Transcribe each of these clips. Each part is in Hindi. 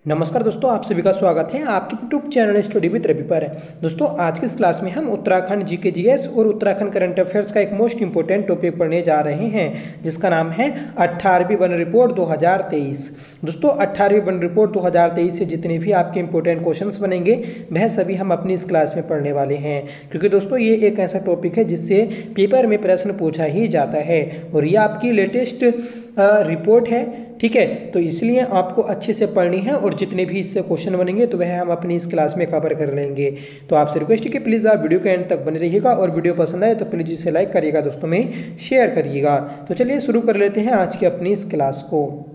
नमस्कार दोस्तों, आप सभी का स्वागत है आपके YouTube channel study with Ravi पर। दोस्तों, आज की इस क्लास में हम उत्तराखंड जीके जीएस और उत्तराखंड करंट अफेयर्स का एक मोस्ट इंपोर्टेंट टॉपिक पढ़ने जा रहे हैं, जिसका नाम है 18वीं वन रिपोर्ट 2023। दोस्तों, 18वीं वन रिपोर्ट 2023 से जितने भी आपके इंपॉर्टेंट क्वेश्चंस बनेंगे वह सभी हम अपनी इस क्लास में पढ़ने वाले हैं, क्योंकि दोस्तों ये एक ऐसा टॉपिक है जिससे पेपर में प्रश्न पूछा ही जाता है और ये आपकी लेटेस्ट रिपोर्ट है। ठीक है, तो इसलिए आपको अच्छे से पढ़नी है और जितने भी इससे क्वेश्चन बनेंगे तो वह हम अपनी इस क्लास में कवर कर लेंगे। तो आपसे रिक्वेस्ट है कि प्लीज़ आप वीडियो के एंड तक बने रहिएगा और वीडियो पसंद आए तो प्लीज़ इसे लाइक करिएगा, दोस्तों में शेयर करिएगा। तो चलिए शुरू कर लेते हैं आज की अपनी इस क्लास को।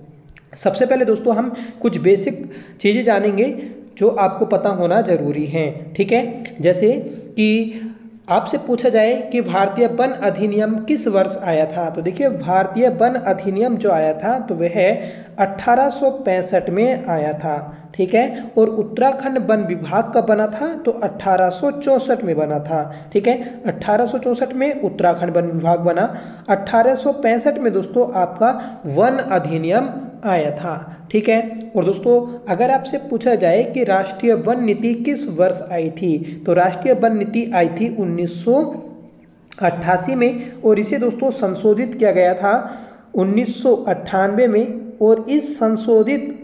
सबसे पहले दोस्तों हम कुछ बेसिक चीज़ें जानेंगे जो आपको पता होना जरूरी है। ठीक है, जैसे कि आपसे पूछा जाए कि भारतीय वन अधिनियम किस वर्ष आया था, तो देखिए भारतीय वन अधिनियम जो आया था तो वह 1865 में आया था। ठीक है, और उत्तराखंड वन विभाग का बना था तो 1864 में बना था। ठीक है, 1864 में उत्तराखंड वन विभाग बना। 1865 में दोस्तों आपका वन अधिनियम आया था। ठीक है, और दोस्तों अगर आपसे पूछा जाए कि राष्ट्रीय वन नीति किस वर्ष आई थी, तो राष्ट्रीय वन नीति आई थी 1988 में और इसे दोस्तों संशोधित किया गया था 1998 में। और इस संशोधित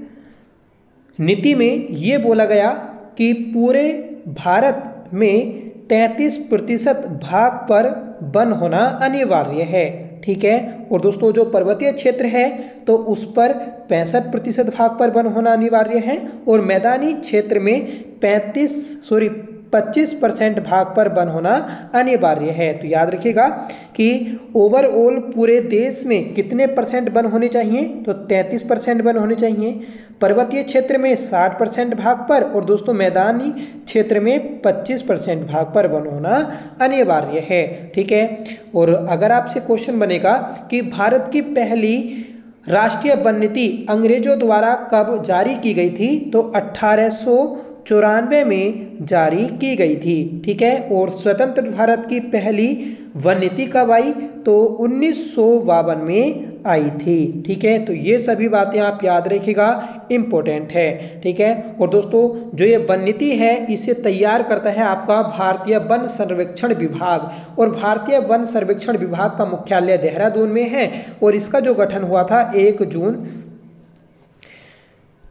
नीति में ये बोला गया कि पूरे भारत में 33% भाग पर वन होना अनिवार्य है। ठीक है, और दोस्तों जो पर्वतीय क्षेत्र है तो उस पर 65% भाग पर वन होना अनिवार्य है और मैदानी क्षेत्र में 25% भाग पर वन होना अनिवार्य है। तो याद रखिएगा कि ओवरऑल पूरे देश में कितने परसेंट वन होने चाहिए, तो 33% वन होने चाहिए। पर्वतीय क्षेत्र में 60% भाग पर और दोस्तों मैदानी क्षेत्र में 25% भाग पर वन होना अनिवार्य है। ठीक है, और अगर आपसे क्वेश्चन बनेगा कि भारत की पहली राष्ट्रीय वन नीति अंग्रेजों द्वारा कब जारी की गई थी, तो 1894 में जारी की गई थी। ठीक है, और स्वतंत्र भारत की पहली वन नीति कब आई, तो 1952 में आई थी। ठीक है, तो ये सभी बातें आप याद रखिएगा, इम्पोर्टेंट है। ठीक है, और दोस्तों जो ये वन नीति है इसे तैयार करता है आपका भारतीय वन सर्वेक्षण विभाग और भारतीय वन सर्वेक्षण विभाग का मुख्यालय देहरादून में है और इसका जो गठन हुआ था 1 जून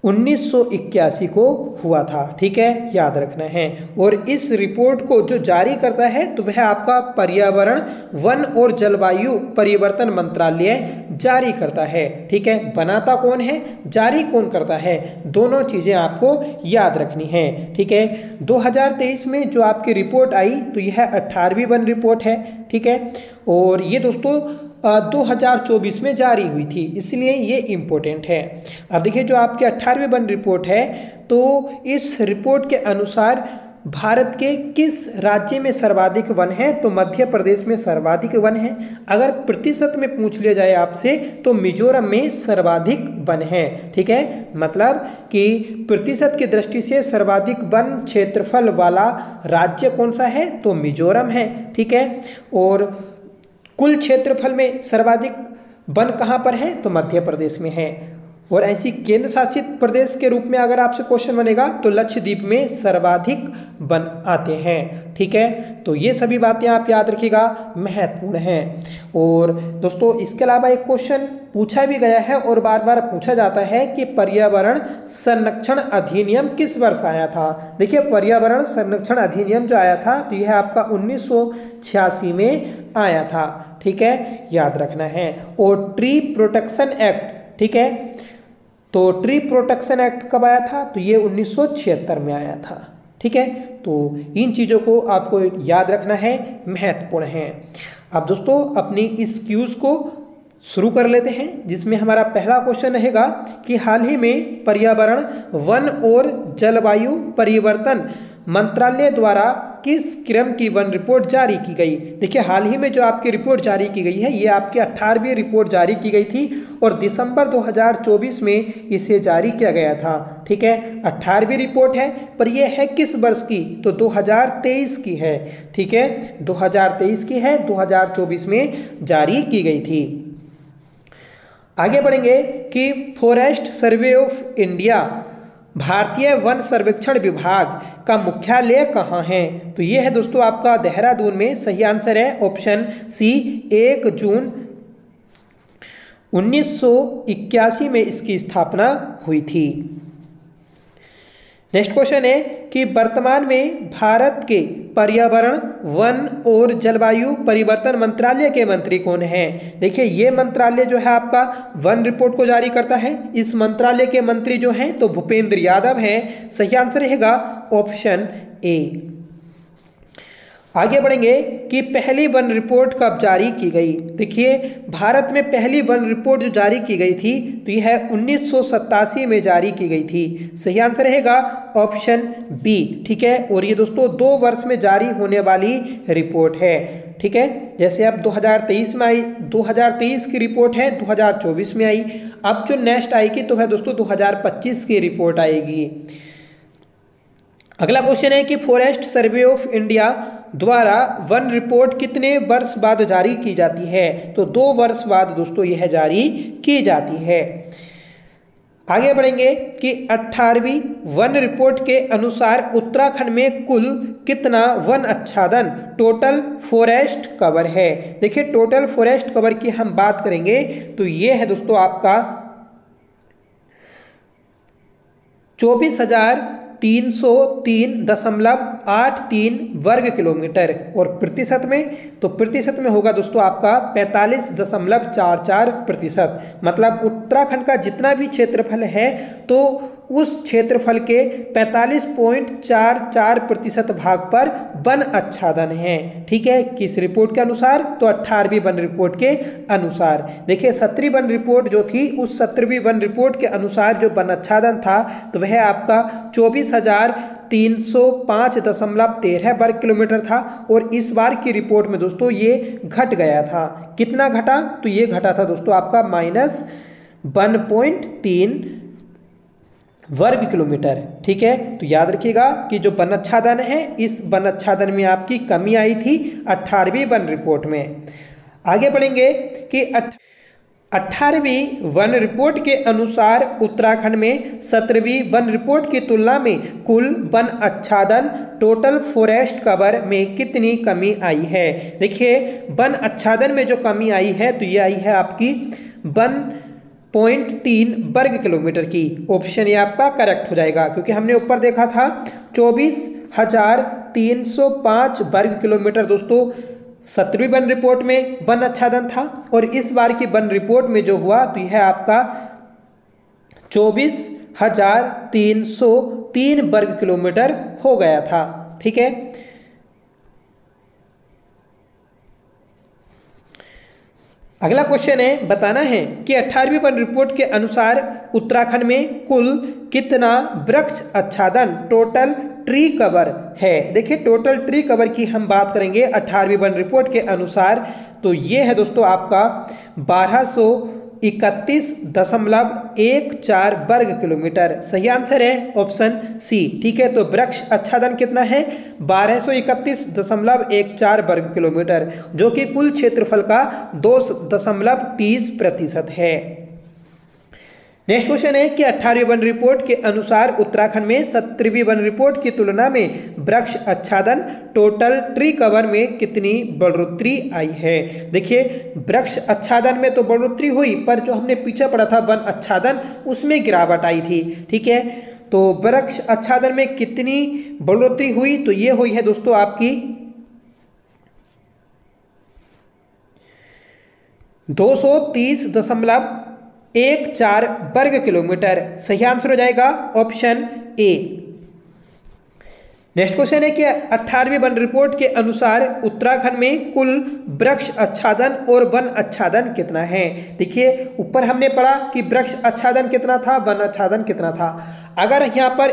1981 को हुआ था। ठीक है, याद रखना है। और इस रिपोर्ट को जो जारी करता है तो वह आपका पर्यावरण वन और जलवायु परिवर्तन मंत्रालय जारी करता है। ठीक है, बनाता कौन है, जारी कौन करता है, दोनों चीजें आपको याद रखनी है। ठीक है, 2023 में जो आपकी रिपोर्ट आई तो यह 18वीं वन रिपोर्ट है। ठीक है, और ये दोस्तों 2024 में जारी हुई थी, इसलिए ये इम्पोर्टेंट है। अब देखिए जो आपके 18वीं वन रिपोर्ट है तो इस रिपोर्ट के अनुसार भारत के किस राज्य में सर्वाधिक वन है, तो मध्य प्रदेश में सर्वाधिक वन है। अगर प्रतिशत में पूछ लिया जाए आपसे तो मिजोरम में सर्वाधिक वन है। ठीक है, मतलब कि प्रतिशत की दृष्टि से सर्वाधिक वन क्षेत्रफल वाला राज्य कौन सा है, तो मिजोरम है। ठीक है, और कुल क्षेत्रफल में सर्वाधिक वन कहाँ पर है, तो मध्य प्रदेश में है। और ऐसी केंद्र शासित प्रदेश के रूप में अगर आपसे क्वेश्चन बनेगा तो लक्षद्वीप में सर्वाधिक वन आते हैं। ठीक है, तो ये सभी बातें आप याद रखिएगा, महत्वपूर्ण हैं। और दोस्तों इसके अलावा एक क्वेश्चन पूछा भी गया है और बार बार पूछा जाता है कि पर्यावरण संरक्षण अधिनियम किस वर्ष आया था। देखिए पर्यावरण संरक्षण अधिनियम जो आया था तो यह आपका 1986 में आया था। ठीक है, याद रखना है। और ट्री प्रोटेक्शन एक्ट, ठीक है, तो ट्री प्रोटेक्शन एक्ट कब आया था, तो ये 1976 में आया था। ठीक है, तो इन चीज़ों को आपको याद रखना है, महत्वपूर्ण है। अब दोस्तों अपनी इस क्यूज को शुरू कर लेते हैं, जिसमें हमारा पहला क्वेश्चन रहेगा कि हाल ही में पर्यावरण वन और जलवायु परिवर्तन मंत्रालय द्वारा किस क्रम की वन रिपोर्ट जारी की गई। देखिए हाल ही में जो आपकी रिपोर्ट जारी की गई है ये आपकी 18वीं रिपोर्ट जारी की गई थी और दिसंबर 2024 में इसे जारी किया गया था। ठीक है, 18वीं रिपोर्ट है पर यह है किस वर्ष की, तो 2023 की है। ठीक है, 2023 की है, 2024 में जारी की गई थी। आगे बढ़ेंगे कि फॉरेस्ट सर्वे ऑफ इंडिया भारतीय वन सर्वेक्षण विभाग का मुख्यालय कहाँ है? तो ये है दोस्तों आपका देहरादून में। सही आंसर है ऑप्शन सी, 1 जून 1981 में इसकी स्थापना हुई थी। नेक्स्ट क्वेश्चन है कि वर्तमान में भारत के पर्यावरण, वन और जलवायु परिवर्तन मंत्रालय के मंत्री कौन हैं? देखिए ये मंत्रालय जो है आपका वन रिपोर्ट को जारी करता है। इस मंत्रालय के मंत्री जो हैं तो भूपेंद्र यादव हैं। सही आंसर रहेगा ऑप्शन ए। आगे बढ़ेंगे कि पहली वन रिपोर्ट कब जारी की गई? देखिए भारत में पहली वन रिपोर्ट जो जारी की गई थी तो यह 1987 में जारी की गई थी। सही आंसर रहेगा ऑप्शन बी। ठीक है, और ये दोस्तों 2 वर्ष में जारी होने वाली रिपोर्ट है। ठीक है, जैसे अब 2023 में आई, 2023 की रिपोर्ट है, 2024 में आई। अब जो नेक्स्ट आएगी तो है दोस्तों 2025 की रिपोर्ट आएगी। अगला क्वेश्चन है कि फॉरेस्ट सर्वे ऑफ इंडिया द्वारा वन रिपोर्ट कितने वर्ष बाद जारी की जाती है? तो 2 वर्ष बाद दोस्तों यह जारी की जाती है। आगे बढ़ेंगे कि 18वीं वन रिपोर्ट के अनुसार उत्तराखंड में कुल कितना वन आच्छादन, टोटल फॉरेस्ट कवर है? देखिए टोटल फॉरेस्ट कवर की हम बात करेंगे तो ये है दोस्तों आपका 24,303.83 वर्ग किलोमीटर, और प्रतिशत में तो प्रतिशत में होगा दोस्तों आपका 45.44%। मतलब उत्तराखंड का जितना भी क्षेत्रफल है तो उस क्षेत्रफल के 45.44% भाग पर वन आच्छादन है। ठीक है, किस रिपोर्ट के अनुसार? तो 18वीं वन रिपोर्ट के अनुसार। देखिए 17वीं वन रिपोर्ट जो थी, उस 17वीं वन रिपोर्ट के अनुसार जो वन आच्छादन था तो वह आपका 24,305.13 वर्ग किलोमीटर था। और इस बार की रिपोर्ट में दोस्तों ये घट गया था। कितना घटा? तो ये घटा था दोस्तों आपका -1.3 वर्ग किलोमीटर। ठीक है, तो याद रखिएगा कि जो वन आच्छादन है, इस वन आच्छादन में आपकी कमी आई थी 18वीं वन रिपोर्ट में। आगे बढ़ेंगे कि 18वीं वन रिपोर्ट के अनुसार उत्तराखंड में 17वीं वन रिपोर्ट की तुलना में कुल वन आच्छादन, टोटल फॉरेस्ट कवर में कितनी कमी आई है? देखिए वन आच्छादन में जो कमी आई है तो ये आई है आपकी 1.3 वर्ग किलोमीटर की। ऑप्शन ये आपका करेक्ट हो जाएगा, क्योंकि हमने ऊपर देखा था 24,305 वर्ग किलोमीटर दोस्तों 17वीं वन रिपोर्ट में वन आच्छादन था, और इस बार की वन रिपोर्ट में जो हुआ तो यह आपका 24,303 वर्ग किलोमीटर हो गया था। ठीक है, अगला क्वेश्चन है, बताना है कि 18वीं वन रिपोर्ट के अनुसार उत्तराखंड में कुल कितना वृक्ष आच्छादन, टोटल ट्री कवर है? देखिए टोटल ट्री कवर की हम बात करेंगे 18वीं वन रिपोर्ट के अनुसार तो ये है दोस्तों आपका 1231.14 वर्ग किलोमीटर। सही आंसर है ऑप्शन सी। ठीक है, तो वृक्ष आच्छादन कितना है? 1231.14 वर्ग किलोमीटर, जो कि कुल क्षेत्रफल का 2.30% है। नेक्स्ट क्वेश्चन है कि 18वीं वन रिपोर्ट के अनुसार उत्तराखंड में 17वीं वन रिपोर्ट की तुलना में वृक्ष आच्छादन, टोटल ट्री कवर में कितनी बढ़ोतरी आई है? देखिए वृक्ष आच्छादन में तो बढ़ोतरी हुई, पर जो हमने पीछे पढ़ा था वन आच्छादन उसमें गिरावट आई थी। ठीक है, तो वृक्ष आच्छादन में कितनी बढ़ोतरी हुई? तो ये हुई है दोस्तों आपकी 230.14 वर्ग किलोमीटर। सही आंसर हो जाएगा ऑप्शन ए। नेक्स्ट क्वेश्चन है कि 18वीं वन रिपोर्ट के अनुसार उत्तराखंड में कुल वृक्ष आच्छादन और वन आच्छादन कितना है? देखिए ऊपर हमने पढ़ा कि वृक्ष आच्छादन कितना था, वन आच्छादन कितना था। अगर यहाँ पर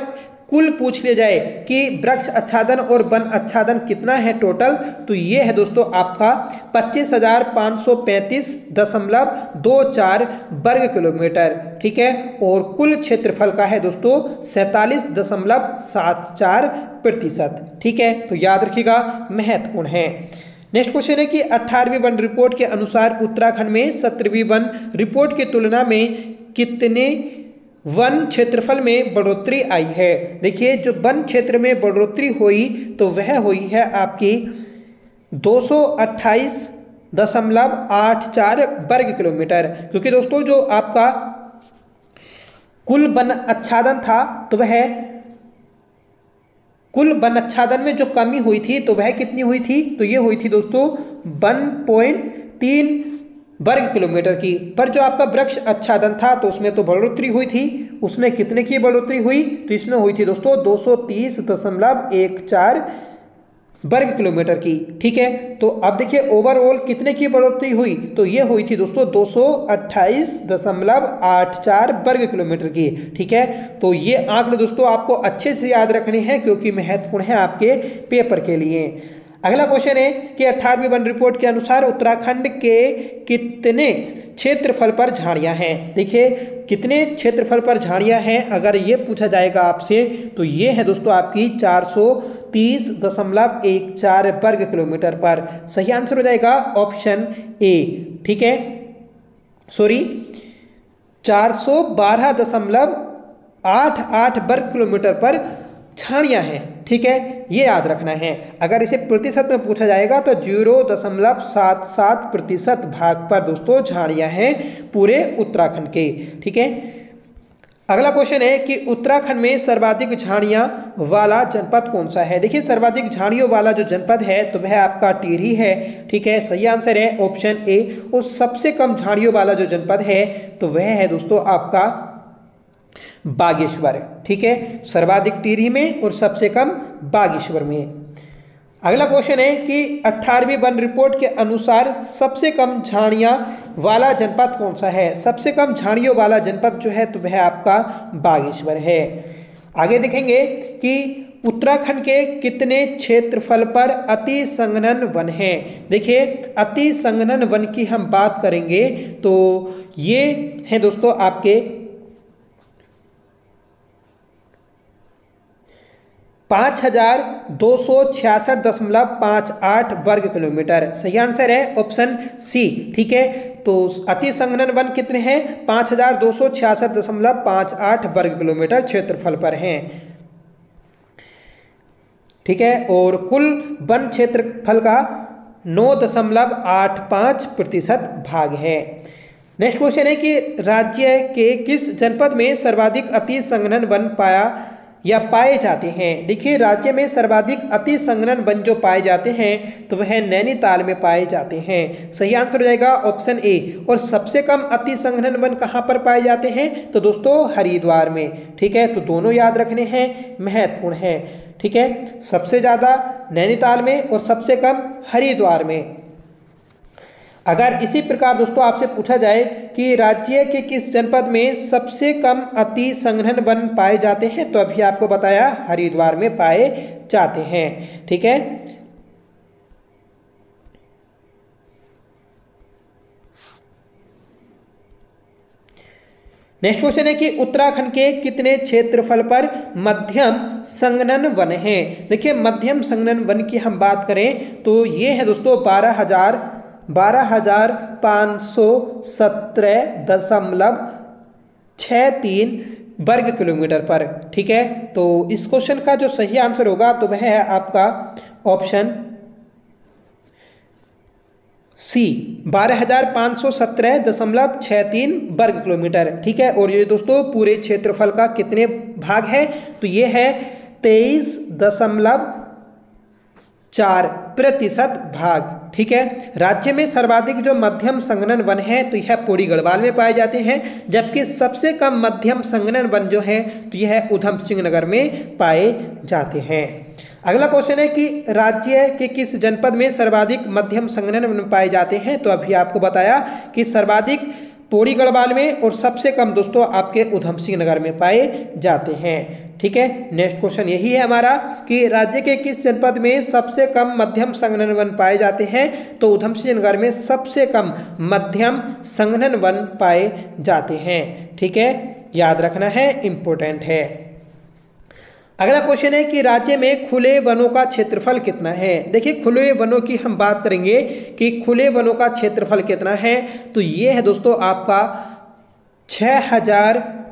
कुल पूछ लिया जाए कि वृक्ष आच्छादन और वन आच्छादन कितना है टोटल, तो ये है दोस्तों आपका 25,535.24 वर्ग किलोमीटर। ठीक है, और कुल क्षेत्रफल का है दोस्तों 47.74%। ठीक है, तो याद रखिएगा, महत्वपूर्ण है। नेक्स्ट क्वेश्चन है कि 18वीं वन रिपोर्ट के अनुसार उत्तराखंड में 17वीं वन रिपोर्ट की तुलना में कितने वन क्षेत्रफल में बढ़ोतरी आई है। देखिए जो वन क्षेत्र में बढ़ोतरी हुई तो वह हुई है आपकी 228.84 वर्ग किलोमीटर, क्योंकि दोस्तों जो आपका कुल वन आच्छादन था तो वह कुल वन आच्छादन में जो कमी हुई थी तो वह कितनी हुई थी, तो ये हुई थी दोस्तों 1.3 वर्ग किलोमीटर की। पर जो आपका वृक्ष आच्छादन था तो उसमें तो बढ़ोतरी हुई थी, उसमें कितने की बढ़ोतरी हुई, तो इसमें हुई थी दोस्तों 230.14 वर्ग किलोमीटर की। ठीक है, तो अब देखिए ओवरऑल कितने की बढ़ोतरी हुई, तो ये हुई थी दोस्तों 228.84 वर्ग किलोमीटर की। ठीक है, तो ये आंकड़े दोस्तों आपको अच्छे से याद रखने हैं क्योंकि महत्वपूर्ण है आपके पेपर के लिए। अगला क्वेश्चन है कि 18वीं वन रिपोर्ट के अनुसार उत्तराखंड के कितने क्षेत्रफल पर झाड़ियां हैं। देखिए कितने क्षेत्रफल पर झाड़ियां हैं अगर ये पूछा जाएगा आपसे तो ये है दोस्तों आपकी 430.14 वर्ग किलोमीटर पर। सही आंसर हो जाएगा ऑप्शन ए। ठीक है, सॉरी 412.88 वर्ग किलोमीटर पर झाड़ियां हैं। ठीक है, ये याद रखना है। अगर इसे प्रतिशत में पूछा जाएगा तो 0.77% भाग पर दोस्तों झाड़ियां हैं पूरे उत्तराखंड के। ठीक है, अगला क्वेश्चन है कि उत्तराखंड में सर्वाधिक झाड़ियां वाला जनपद कौन सा है। देखिए सर्वाधिक झाड़ियों वाला जो जनपद है तो वह आपका टिहरी है। ठीक है, सही आंसर है ऑप्शन ए। और सबसे कम झाड़ियों वाला जो जनपद है तो वह है दोस्तों आपका बागेश्वर। ठीक है, सर्वाधिक टिहरी में और सबसे कम बागेश्वर में। अगला क्वेश्चन है कि 18वीं वन रिपोर्ट के अनुसार सबसे कम झाड़ियां वाला जनपद कौन सा है। सबसे कम झाड़ियों वाला जनपद जो है तो वह आपका बागेश्वर है। आगे देखेंगे कि उत्तराखंड के कितने क्षेत्रफल पर अति संघनन वन है। देखिए अति संघनन वन की हम बात करेंगे तो ये है दोस्तों आपके 5266.58 वर्ग किलोमीटर। सही आंसर है ऑप्शन सी। ठीक है, तो अति संघनन वन कितने हैं 5266.58 वर्ग किलोमीटर क्षेत्रफल पर हैं। ठीक है, और कुल वन क्षेत्रफल का 9.85% भाग है। नेक्स्ट क्वेश्चन है कि राज्य के किस जनपद में सर्वाधिक अति संघनन वन पाए जाते हैं। देखिए राज्य में सर्वाधिक अति संघनन वन जो पाए जाते हैं तो वह नैनीताल में पाए जाते हैं। सही आंसर हो जाएगा ऑप्शन ए। और सबसे कम अति संघनन वन कहां पर पाए जाते हैं तो दोस्तों हरिद्वार में। ठीक है, तो दोनों याद रखने हैं, महत्वपूर्ण है। ठीक है, सबसे ज्यादा नैनीताल में और सबसे कम हरिद्वार में। अगर इसी प्रकार दोस्तों आपसे पूछा जाए कि राज्य के किस जनपद में सबसे कम अति संघनन वन पाए जाते हैं तो अभी आपको बताया हरिद्वार में पाए जाते हैं। ठीक है, नेक्स्ट क्वेश्चन है कि उत्तराखंड के कितने क्षेत्रफल पर मध्यम संघनन वन है। देखिए मध्यम संघनन वन की हम बात करें तो ये है दोस्तों 12,517.63 वर्ग किलोमीटर पर। ठीक है, तो इस क्वेश्चन का जो सही आंसर होगा तो वह है आपका ऑप्शन सी 12,517.63 वर्ग किलोमीटर। ठीक है, और ये दोस्तों पूरे क्षेत्रफल का कितने भाग है तो ये है 23.4% भाग। ठीक है, राज्य में सर्वाधिक जो मध्यम संघनन वन है तो यह पौड़ी गढ़वाल में पाए जाते हैं, जबकि सबसे कम मध्यम संघनन वन जो है तो यह उधम सिंह नगर में पाए जाते हैं। अगला क्वेश्चन है कि राज्य के किस जनपद में सर्वाधिक मध्यम संघनन वन पाए जाते हैं तो अभी आपको बताया कि सर्वाधिक पौड़ी गढ़वाल में और सबसे कम दोस्तों आपके उधम सिंह नगर में पाए जाते हैं। ठीक है, नेक्स्ट क्वेश्चन यही है हमारा कि राज्य के किस जनपद में सबसे कम मध्यम संघनन वन पाए जाते हैं तो उधम सिंह नगर में सबसे कम मध्यम संघनन वन पाए जाते हैं। ठीक है, याद रखना है, इंपॉर्टेंट है। अगला क्वेश्चन है कि राज्य में खुले वनों का क्षेत्रफल कितना है। देखिए खुले वनों की हम बात करेंगे कि खुले वनों का क्षेत्रफल कितना है तो ये है दोस्तों आपका 6,000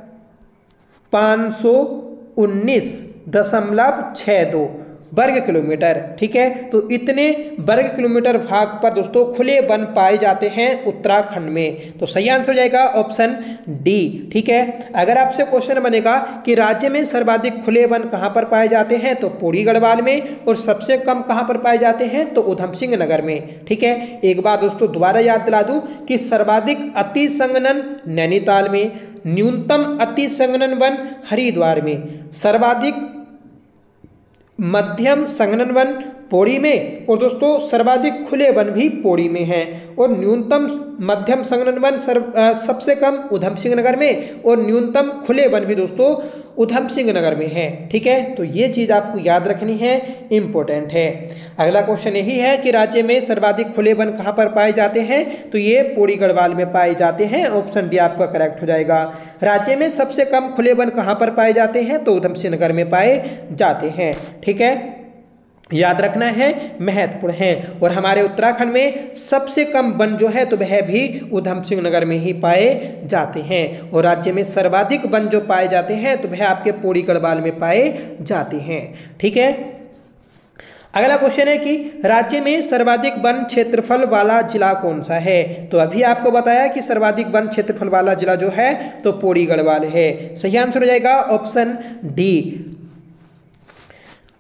519.62 वर्ग किलोमीटर। ठीक है, तो इतने वर्ग किलोमीटर भाग पर दोस्तों खुले वन पाए जाते हैं उत्तराखंड में। तो सही आंसर हो जाएगा ऑप्शन डी। ठीक है, अगर आपसे क्वेश्चन बनेगा कि राज्य में सर्वाधिक खुले वन कहां पर पाए जाते हैं, तो पौड़ी गढ़वाल में, और सबसे कम कहां पर पाए जाते हैं, तो उधम सिंह नगर में। ठीक है, एक बार दोस्तों दोबारा याद दिला दूं कि सर्वाधिक अति संघनन नैनीताल में, न्यूनतम अति संघनन वन हरिद्वार में, सर्वाधिक मध्यम संघनन वन पौड़ी में, और दोस्तों सर्वाधिक खुले वन भी पौड़ी में हैं, और न्यूनतम मध्यम संघनन वन सबसे कम उधम सिंह नगर में, और न्यूनतम खुले वन भी दोस्तों उधम सिंह नगर में है। ठीक है, तो ये चीज़ आपको याद रखनी है, इंपॉर्टेंट है। अगला क्वेश्चन यही है कि राज्य में सर्वाधिक खुले वन कहाँ पर पाए जाते हैं, तो ये पौड़ी गढ़वाल में पाए जाते हैं। ऑप्शन डी आपका करेक्ट हो जाएगा। राज्य में सबसे कम खुले वन कहाँ पर पाए जाते हैं, तो उधम सिंह नगर में पाए जाते हैं। ठीक है, याद रखना है, महत्वपूर्ण है। और हमारे उत्तराखंड में सबसे कम वन जो है तो वह भी उधम सिंह नगर में ही पाए जाते हैं, और राज्य में सर्वाधिक वन जो पाए जाते हैं तो वह आपके पौड़ी गढ़वाल में पाए जाते हैं। ठीक है, अगला क्वेश्चन है कि राज्य में सर्वाधिक वन क्षेत्रफल वाला जिला कौन सा है। तो अभी आपको बताया कि सर्वाधिक वन क्षेत्रफल वाला जिला जो है तो पौड़ी गढ़वाल है। सही आंसर हो जाएगा ऑप्शन डी।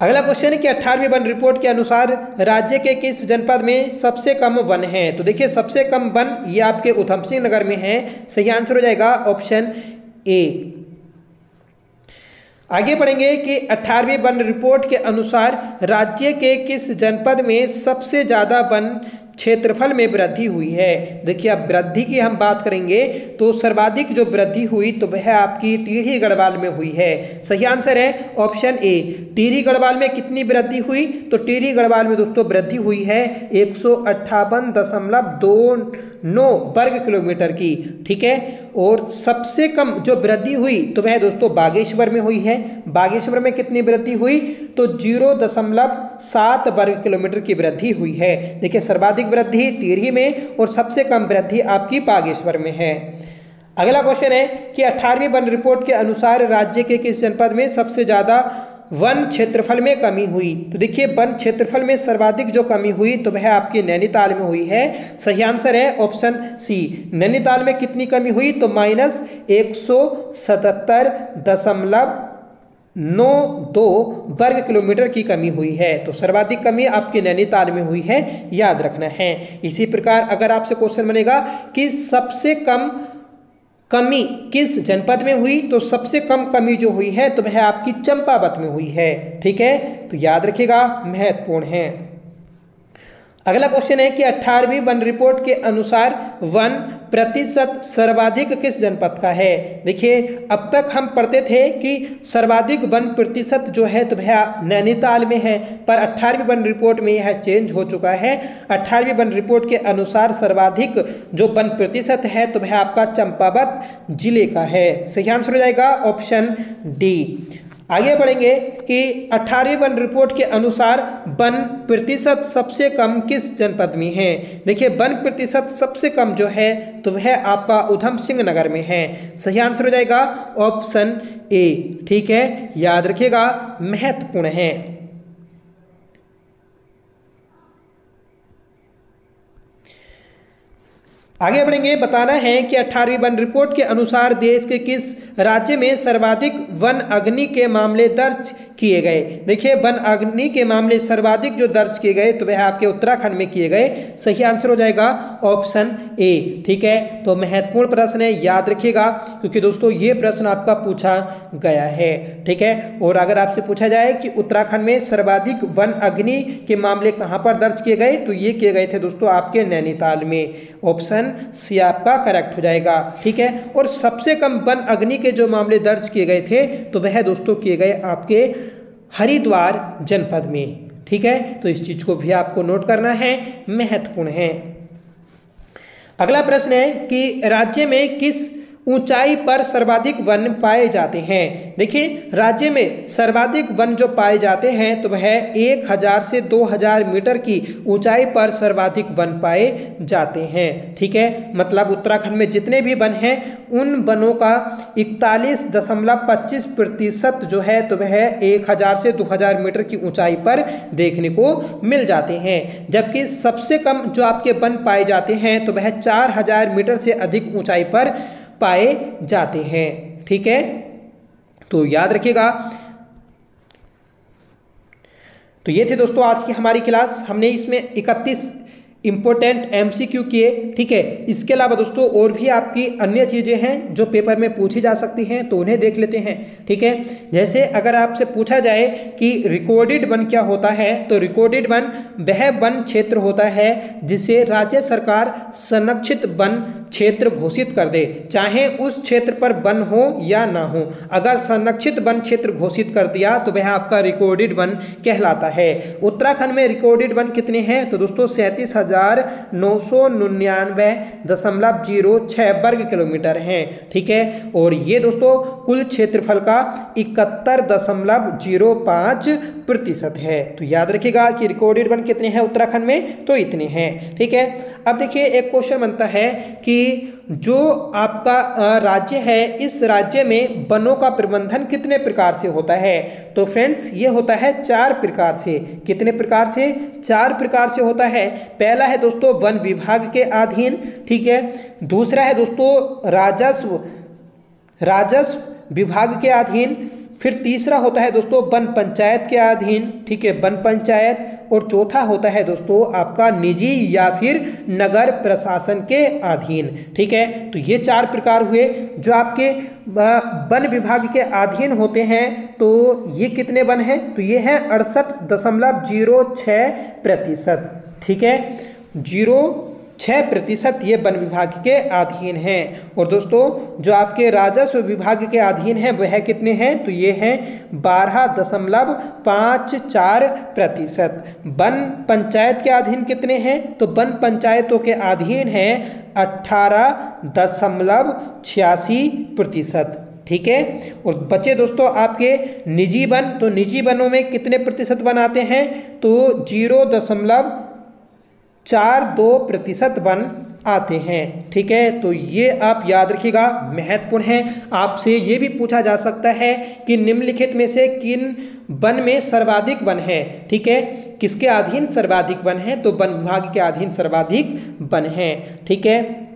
अगला क्वेश्चन है कि 18वीं वन रिपोर्ट के अनुसार राज्य के किस जनपद में सबसे कम वन है। तो देखिए सबसे कम वन ये आपके उधम सिंह नगर में है। सही आंसर हो जाएगा ऑप्शन ए। आगे बढ़ेंगे कि 18वीं वन रिपोर्ट के अनुसार राज्य के किस जनपद में सबसे ज्यादा वन क्षेत्रफल में वृद्धि हुई है। देखिए अब वृद्धि की हम बात करेंगे तो सर्वाधिक जो वृद्धि हुई तो वह आपकी टिहरी गढ़वाल में हुई है। सही आंसर है ऑप्शन ए। टिहरी गढ़वाल में कितनी वृद्धि हुई, तो टिहरी गढ़वाल में दोस्तों वृद्धि हुई है 158.29 वर्ग किलोमीटर की। ठीक है, और सबसे कम जो वृद्धि हुई तो वह दोस्तों बागेश्वर में हुई है। बागेश्वर में कितनी वृद्धि हुई, तो 0.7 वर्ग किलोमीटर की वृद्धि हुई है। देखिए सर्वाधिक वृद्धि टिहरी में और सबसे कम वृद्धि आपकी बागेश्वर में है। अगला क्वेश्चन है कि 18वीं वन रिपोर्ट के अनुसार राज्य के किस जनपद में सबसे ज्यादा वन क्षेत्रफल में कमी हुई। तो देखिए वन क्षेत्रफल में सर्वाधिक जो कमी हुई तो वह आपके नैनीताल में हुई है। सही आंसर है ऑप्शन सी। नैनीताल में कितनी कमी हुई, तो -177.92 वर्ग किलोमीटर की कमी हुई है। तो सर्वाधिक कमी आपके नैनीताल में हुई है, याद रखना है। इसी प्रकार अगर आपसे क्वेश्चन बनेगा कि सबसे कम कमी किस जनपद में हुई, तो सबसे कम कमी जो हुई है तो वह आपकी चंपावत में हुई है। ठीक है, तो याद रखिएगा, महत्वपूर्ण है। अगला क्वेश्चन है कि 18वीं वन रिपोर्ट के अनुसार वन प्रतिशत सर्वाधिक किस जनपद का है। देखिए अब तक हम पढ़ते थे कि सर्वाधिक वन प्रतिशत जो है तो वह नैनीताल में है, पर 18वीं वन रिपोर्ट में यह चेंज हो चुका है। 18वीं वन रिपोर्ट के अनुसार सर्वाधिक जो वन प्रतिशत है तो वह आपका चंपावत जिले का है। सही आंसर हो जाएगा ऑप्शन डी। आगे बढ़ेंगे कि 18वीं वन रिपोर्ट के अनुसार वन प्रतिशत सबसे कम किस जनपद में है। देखिए वन प्रतिशत सबसे कम जो है तो वह आपका उधम सिंह नगर में है। सही आंसर हो जाएगा ऑप्शन ए। ठीक है, याद रखिएगा, महत्वपूर्ण है। आगे बढ़ेंगे, बताना है कि 18वीं वन रिपोर्ट के अनुसार देश के किस राज्य में सर्वाधिक वन अग्नि के मामले दर्ज किए गए। देखिए वन अग्नि के मामले सर्वाधिक जो दर्ज किए गए तो वह आपके उत्तराखंड में किए गए। सही आंसर हो जाएगा ऑप्शन ए। ठीक है, तो महत्वपूर्ण प्रश्न है, याद रखिएगा, क्योंकि दोस्तों ये प्रश्न आपका पूछा गया है। ठीक है, और अगर आपसे पूछा जाए कि उत्तराखंड में सर्वाधिक वन अग्नि के मामले कहाँ पर दर्ज किए गए, तो ये किए गए थे दोस्तों आपके नैनीताल में। ऑप्शन सी आपका करेक्ट हो जाएगा। ठीक है, और सबसे कम वन अग्नि के जो मामले दर्ज किए गए थे तो वह दोस्तों किए गए आपके हरिद्वार जनपद में। ठीक है, तो इस चीज को भी आपको नोट करना है, महत्वपूर्ण है। अगला प्रश्न है कि राज्य में किस ऊंचाई पर सर्वाधिक वन पाए जाते हैं। देखिए राज्य में सर्वाधिक वन जो पाए जाते हैं तो वह 1000 से 2000 मीटर की ऊंचाई पर सर्वाधिक वन पाए जाते हैं। ठीक है, मतलब उत्तराखंड में जितने भी वन हैं उन वनों का 41.25% जो है तो वह 1000 से 2000 मीटर की ऊंचाई पर देखने को मिल जाते हैं, जबकि सबसे कम जो आपके वन पाए जाते हैं तो वह 4000 मीटर से अधिक ऊंचाई पर पाए जाते हैं। ठीक है, तो याद रखिएगा। तो ये थे दोस्तों आज की हमारी क्लास। हमने इसमें 31 इंपॉर्टेंट एमसीक्यू किए। ठीक है, इसके अलावा दोस्तों और भी आपकी अन्य चीज़ें हैं जो पेपर में पूछी जा सकती हैं, तो उन्हें देख लेते हैं। ठीक है, जैसे अगर आपसे पूछा जाए कि रिकॉर्डेड वन क्या होता है, तो रिकॉर्डेड वन वह वन क्षेत्र होता है जिसे राज्य सरकार संरक्षित वन क्षेत्र घोषित कर दे, चाहे उस क्षेत्र पर वन हो या ना हो। अगर संरक्षित वन क्षेत्र घोषित कर दिया तो वह आपका रिकॉर्डेड वन कहलाता है। उत्तराखंड में रिकॉर्डेड वन कितने हैं, तो दोस्तों 37,999.06 वर्ग किलोमीटर हैं। ठीक है, और ये दोस्तों कुल क्षेत्रफल का 71.05% है। तो याद रखिएगा कि रिकॉर्डेड वन कितने हैं उत्तराखंड में, तो इतने हैं। ठीक है, अब देखिए एक क्वेश्चन बनता है कि जो आपका राज्य है, इस राज्य में वनों का प्रबंधन कितने प्रकार से होता है, तो फ्रेंड्स ये होता है 4 प्रकार से। कितने प्रकार से, 4 प्रकार से होता है। पहला है दोस्तों वन विभाग के अधीन। ठीक है, दूसरा है दोस्तों राजस्व विभाग के अधीन। फिर तीसरा होता है दोस्तों वन पंचायत के अधीन। ठीक है, वन पंचायत। और चौथा होता है दोस्तों आपका निजी या फिर नगर प्रशासन के अधीन। ठीक है, तो ये 4 प्रकार हुए जो आपके वन विभाग के अधीन होते हैं। तो ये कितने वन हैं, तो ये है 68.06%। ठीक है, 06% ये वन विभाग के अधीन हैं। और दोस्तों जो आपके राजस्व विभाग के अधीन हैं वह कितने हैं, तो ये हैं 12.54%। वन पंचायत के अधीन कितने हैं, तो वन पंचायतों के अधीन हैं 18.86%। ठीक है, और बचे दोस्तों आपके निजी वन, तो निजी वनों में कितने प्रतिशत वन आते हैं, तो 0.42% वन आते हैं। ठीक है, तो ये आप याद रखिएगा, महत्वपूर्ण है। आपसे ये भी पूछा जा सकता है कि निम्नलिखित में से किन वन में सर्वाधिक वन है। ठीक है, किसके अधीन सर्वाधिक वन है, तो वन विभाग के अधीन सर्वाधिक वन है। ठीक है,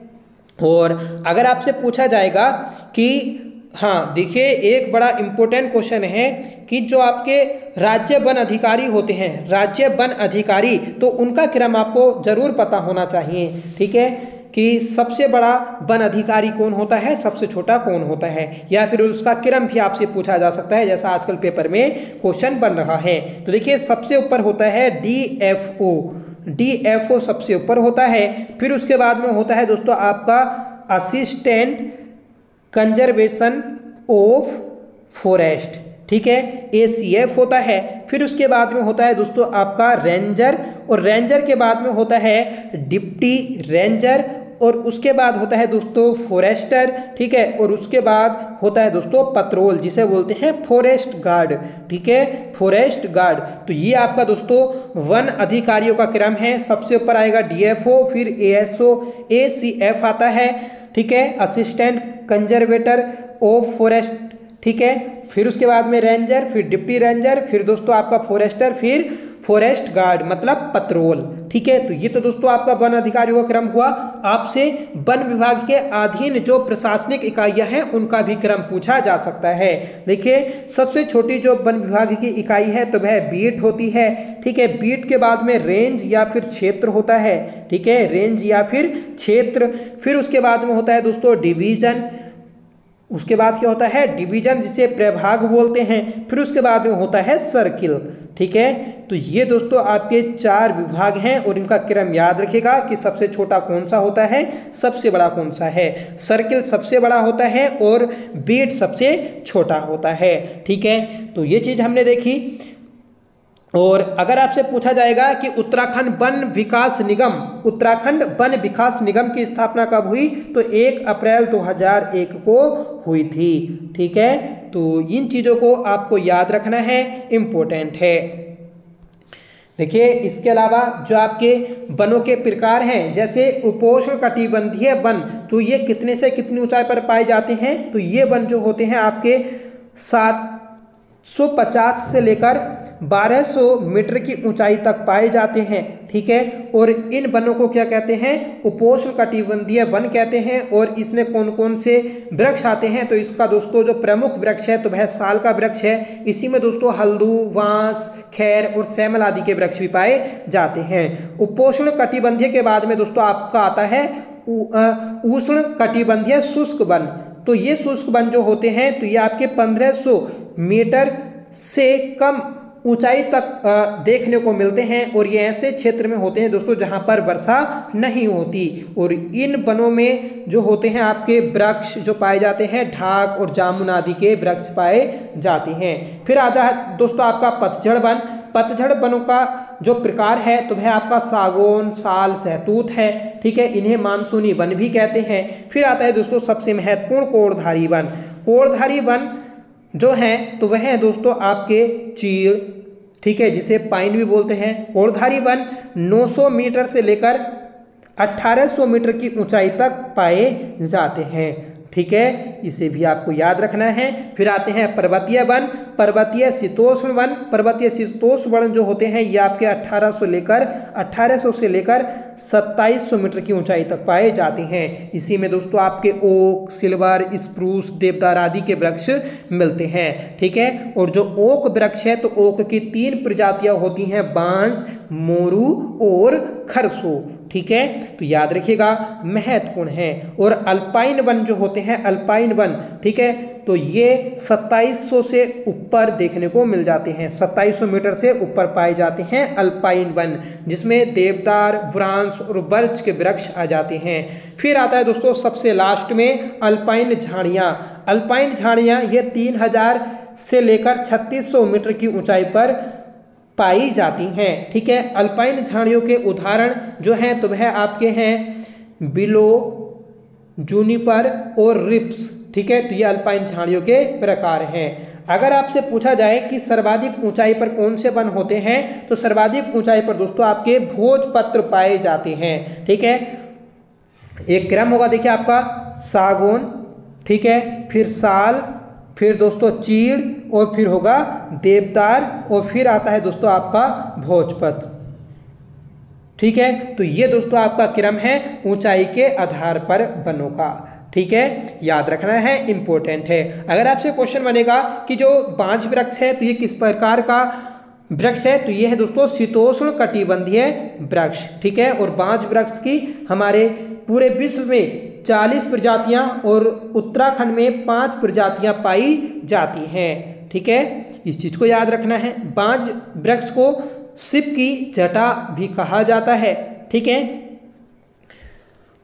और अगर आपसे पूछा जाएगा कि हाँ देखिए एक बड़ा इम्पोर्टेंट क्वेश्चन है कि जो आपके राज्य वन अधिकारी होते हैं, राज्य वन अधिकारी, तो उनका क्रम आपको जरूर पता होना चाहिए। ठीक है, कि सबसे बड़ा वन अधिकारी कौन होता है, सबसे छोटा कौन होता है, या फिर उसका क्रम भी आपसे पूछा जा सकता है, जैसा आजकल पेपर में क्वेश्चन बन रहा है। तो देखिए सबसे ऊपर होता है DFO सबसे ऊपर होता है। फिर उसके बाद में होता है दोस्तों आपका असिस्टेंट कंजर्वेशन ऑफ फॉरेस्ट। ठीक है, ACF होता है। फिर उसके बाद में होता है दोस्तों आपका रेंजर, और रेंजर के बाद में होता है डिप्टी रेंजर, और उसके बाद होता है दोस्तों फॉरेस्टर। ठीक है, और उसके बाद होता है दोस्तों पत्रोल, जिसे बोलते हैं फॉरेस्ट गार्ड। ठीक है, फॉरेस्ट गार्ड। तो ये आपका दोस्तों वन अधिकारियों का क्रम है। सबसे ऊपर आएगा DFO, फिर ASO, ACF आता है। ठीक है, असिस्टेंट कंजर्वेटर ऑफ फॉरेस्ट। ठीक है, फिर उसके बाद में रेंजर, फिर डिप्टी रेंजर, फिर दोस्तों आपका फॉरेस्टर, फिर फॉरेस्ट गार्ड मतलब पत्रोल। ठीक है, तो ये तो दोस्तों आपका वन अधिकारियों का क्रम हुआ। आपसे वन विभाग के अधीन जो प्रशासनिक इकाइयां हैं उनका भी क्रम पूछा जा सकता है। देखिए सबसे छोटी जो वन विभाग की इकाई है तो वह बीट होती है। ठीक है, बीट के बाद में रेंज या फिर क्षेत्र होता है। ठीक है, रेंज या फिर क्षेत्र। फिर उसके बाद में होता है दोस्तों डिवीजन। उसके बाद क्या होता है, डिवीजन, जिसे प्रभाग बोलते हैं। फिर उसके बाद में होता है सर्किल। ठीक है, तो ये दोस्तों आपके 4 विभाग हैं और इनका क्रम याद रखिएगा कि सबसे छोटा कौन सा होता है, सबसे बड़ा कौन सा है। सर्किल सबसे बड़ा होता है और बीट सबसे छोटा होता है। ठीक है, तो ये चीज़ हमने देखी। और अगर आपसे पूछा जाएगा कि उत्तराखंड वन विकास निगम की स्थापना कब हुई, तो 1 अप्रैल 2001 को हुई थी। ठीक है, तो इन चीज़ों को आपको याद रखना है, इम्पोर्टेंट है। देखिए इसके अलावा जो आपके वनों के प्रकार हैं, जैसे उपोष्ण कटिबंधीय वन, तो ये कितने से कितनी ऊंचाई पर पाए जाते हैं, तो ये वन जो होते हैं आपके 750 से लेकर 1200 मीटर की ऊंचाई तक पाए जाते हैं। ठीक है, और इन वनों को क्या कहते हैं, उपोष्ण कटिबंधीय वन कहते हैं। और इसमें कौन कौन से वृक्ष आते हैं, तो इसका दोस्तों जो प्रमुख वृक्ष है तो वह साल का वृक्ष है। इसी में दोस्तों हल्दू, बांस, खैर और सैमल आदि के वृक्ष भी पाए जाते हैं। उपोष्ण कटिबंधीय के बाद में दोस्तों आपका आता है उष्ण कटिबंधीय शुष्क वन। तो ये शुष्क वन जो होते हैं तो ये आपके 1500 मीटर से कम ऊंचाई तक देखने को मिलते हैं। और ये ऐसे क्षेत्र में होते हैं दोस्तों जहां पर वर्षा नहीं होती। और इन वनों में जो होते हैं आपके वृक्ष जो पाए जाते हैं, ढाक और जामुन आदि के वृक्ष पाए जाते हैं। फिर आता है दोस्तों आपका पतझड़ वन। पतझड़ वनों का जो प्रकार है तो वह आपका सागौन, साल, सहतूत है। ठीक है, इन्हें मानसूनी वन भी कहते हैं। फिर आता है दोस्तों सबसे महत्वपूर्ण कोड़धारी वन। कोड़धारी वन जो हैं तो वह है दोस्तों आपके चीड़, ठीक है, जिसे पाइन भी बोलते हैं। कोड़धारी वन 900 मीटर से लेकर 1800 मीटर की ऊंचाई तक पाए जाते हैं। ठीक है, इसे भी आपको याद रखना है। फिर आते हैं पर्वतीय वन, पर्वतीय शीतोष्ण वन। पर्वतीय शीतोष्ण वन जो होते हैं ये आपके 1800 से लेकर 2700 मीटर की ऊंचाई तक पाए जाते हैं। इसी में दोस्तों आपके ओक, सिल्वर, स्प्रूस, देवदार आदि के वृक्ष मिलते हैं। ठीक है, और जो ओक वृक्ष है तो ओक की 3 प्रजातियां होती हैं, बांस, मोरू और खरसो। ठीक है, तो याद रखिएगा, महत्वपूर्ण है। और अल्पाइन वन जो होते हैं, अल्पाइन वन, ठीक है, तो ये 2700 से ऊपर देखने को मिल जाते हैं। 2700 मीटर से ऊपर पाए जाते हैं अल्पाइन वन, जिसमें देवदार, बुरांस और बर्च के वृक्ष आ जाते हैं। फिर आता है दोस्तों सबसे लास्ट में अल्पाइन झाड़ियाँ। अल्पाइन झाड़ियाँ ये 3000 से लेकर 3600 मीटर की ऊंचाई पर पाई जाती हैं। ठीक है, अल्पाइन झाड़ियों के उदाहरण जो हैं तो वह आपके हैं बिलो, जूनिपर और रिप्स। ठीक है, तो ये अल्पाइन झाड़ियों के प्रकार हैं। अगर आपसे पूछा जाए कि सर्वाधिक ऊंचाई पर कौन से वन होते हैं, तो सर्वाधिक ऊंचाई पर दोस्तों आपके भोजपत्र पाए जाते हैं। ठीक है, एक क्रम होगा देखिए आपका सागौन, ठीक है, फिर साल, फिर दोस्तों चीड़ और फिर होगा देवदार और फिर आता है दोस्तों आपका भोजपत्र। ठीक है, तो ये दोस्तों आपका क्रम है ऊंचाई के आधार पर वनों का। ठीक है, याद रखना है, इंपॉर्टेंट है। अगर आपसे क्वेश्चन बनेगा कि जो बांज वृक्ष है तो ये किस प्रकार का वृक्ष है, तो ये है दोस्तों शीतोष्ण कटिबंधीय वृक्ष। ठीक है, और बांज वृक्ष की हमारे पूरे विश्व में 40 प्रजातियां और उत्तराखंड में 5 प्रजातियां पाई जाती हैं। ठीक है, इस चीज को याद रखना है। बांज वृक्ष को सिप की जटा भी कहा जाता है। ठीक है,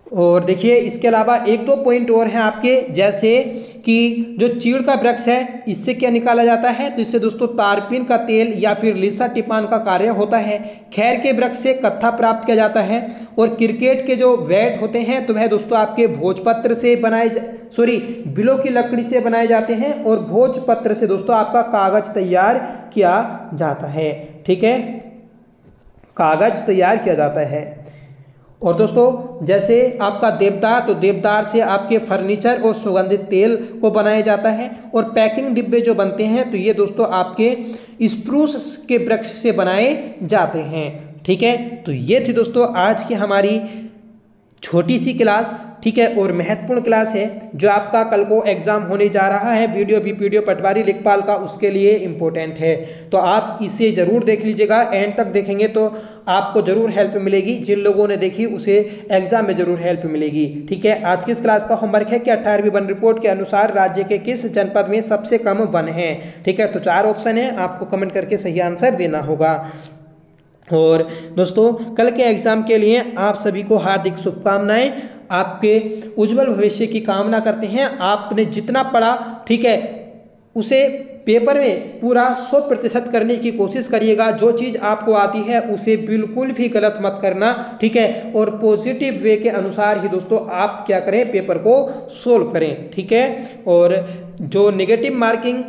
और देखिए इसके अलावा 1-2 पॉइंट और हैं आपके, जैसे कि जो चीड़ का वृक्ष है इससे क्या निकाला जाता है, तो इससे दोस्तों तारपीन का तेल या फिर लीसा टिपान का कार्य होता है। खैर के वृक्ष से कत्था प्राप्त किया जाता है। और क्रिकेट के जो बैट होते हैं तो वह दोस्तों आपके भोजपत्र से बिलो की लकड़ी से बनाए जाते हैं। और भोजपत्र से दोस्तों आपका कागज तैयार किया जाता है। ठीक है, कागज तैयार किया जाता है। और दोस्तों जैसे आपका देवदार, तो देवदार से आपके फर्नीचर और सुगंधित तेल को बनाया जाता है। और पैकिंग डिब्बे जो बनते हैं तो ये दोस्तों आपके स्प्रूस के वृक्ष से बनाए जाते हैं। ठीक है, तो ये थी दोस्तों आज की हमारी छोटी सी क्लास। ठीक है, और महत्वपूर्ण क्लास है जो आपका कल को एग्जाम होने जा रहा है, वीडियो बीपीडीओ पटवारी लेखपाल का, उसके लिए इम्पोर्टेंट है। तो आप इसे ज़रूर देख लीजिएगा, एंड तक देखेंगे तो आपको ज़रूर हेल्प मिलेगी। जिन लोगों ने देखी उसे एग्जाम में ज़रूर हेल्प मिलेगी। ठीक है, आज की इस क्लास का होमवर्क है कि 18वीं वन रिपोर्ट के अनुसार राज्य के किस जनपद में सबसे कम वन है। ठीक है, तो 4 ऑप्शन है, आपको कमेंट करके सही आंसर देना होगा। और दोस्तों कल के एग्जाम के लिए आप सभी को हार्दिक शुभकामनाएं, आपके उज्जवल भविष्य की कामना करते हैं। आपने जितना पढ़ा, ठीक है, उसे पेपर में पूरा 100% करने की कोशिश करिएगा। जो चीज़ आपको आती है उसे बिल्कुल भी गलत मत करना, ठीक है। और पॉजिटिव वे के अनुसार ही दोस्तों आप क्या करें, पेपर को सोल्व करें, ठीक है। और जो नेगेटिव मार्किंग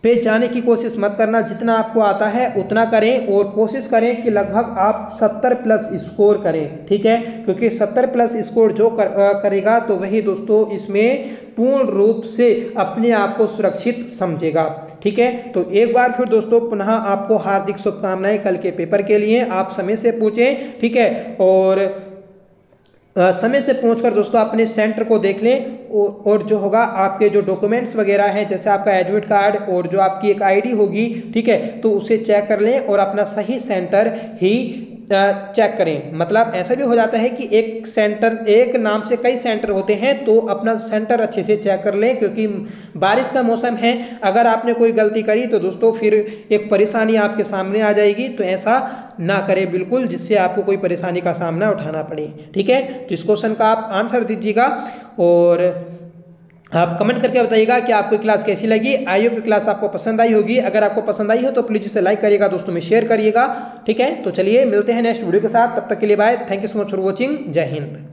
पे जाने की कोशिश मत करना, जितना आपको आता है उतना करें और कोशिश करें कि लगभग आप 70+ स्कोर करें, ठीक है। क्योंकि 70+ स्कोर जो करेगा तो वही दोस्तों इसमें पूर्ण रूप से अपने आप को सुरक्षित समझेगा, ठीक है। तो एक बार फिर दोस्तों पुनः आपको हार्दिक शुभकामनाएं कल के पेपर के लिए। आप समय से पूछें, ठीक है। और समय से पहुंचकर दोस्तों अपने सेंटर को देख लें और जो होगा आपके जो डॉक्यूमेंट्स वगैरह हैं, जैसे आपका एडमिट कार्ड और जो आपकी एक आईडी होगी, ठीक है, तो उसे चेक कर लें और अपना सही सेंटर ही चेक करें। मतलब ऐसा भी हो जाता है कि एक सेंटर, एक नाम से कई सेंटर होते हैं, तो अपना सेंटर अच्छे से चेक कर लें, क्योंकि बारिश का मौसम है। अगर आपने कोई गलती करी तो दोस्तों फिर एक परेशानी आपके सामने आ जाएगी। तो ऐसा ना करें बिल्कुल, जिससे आपको कोई परेशानी का सामना उठाना पड़े, ठीक है। तो इस क्वेश्चन का आप आंसर दीजिएगा और आप कमेंट करके बताइएगा कि आपको क्लास कैसी लगी। आई होप क्लास आपको पसंद आई होगी। अगर आपको पसंद आई हो तो प्लीज़ इसे लाइक करिएगा, दोस्तों में शेयर करिएगा, ठीक है। तो चलिए मिलते हैं नेक्स्ट वीडियो के साथ, तब तक के लिए bye. Thank you so much for watching. जय हिंद।